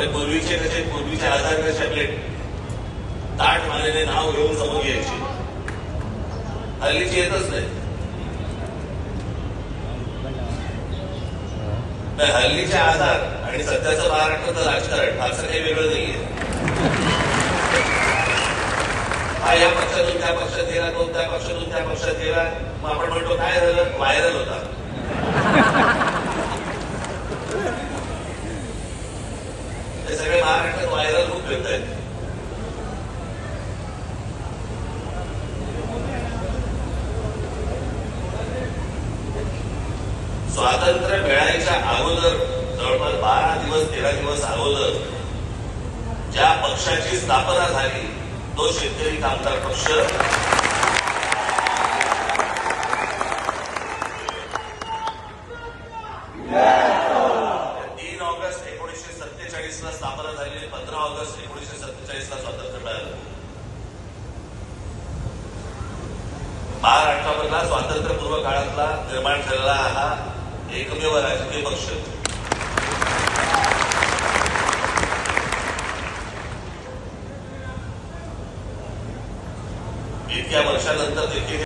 पूर्वीचे कसे पूर्वीचे आधार कसे आपले ताट मानेने नाव घेऊन समोर घ्यायचे, हल्लीची येतच नाही. हल्लीचे आधार आणि सध्याचं महाराष्ट्राचं राजकारण फारसं काही वेगळं नाहीये. हा या पक्षातून त्या पक्षात गेला, तो त्या पक्षातून त्या पक्षात गेला, मग आपण म्हणतो काय झालं, व्हायरल होता. हे सगळे महाराष्ट्रात व्हायरल खूप फिरत आहेत. स्वातंत्र्य मिळायच्या अगोदर जवळपास 12 दिवस 13 दिवस अगोदर ज्या पक्षाची स्थापना झाली तो शेतकरी कामगार पक्ष. 3 ऑगस्ट 1947 ला स्थापना झाली, 15 ऑगस्ट 1947 ला स्वातंत्र्य मिळालं. महाराष्ट्रामधला स्वातंत्र्यपूर्व काळातला निर्माण झालेला हा एकमेव राजकीय पक्ष. इतक्या वर्षानंतर देखील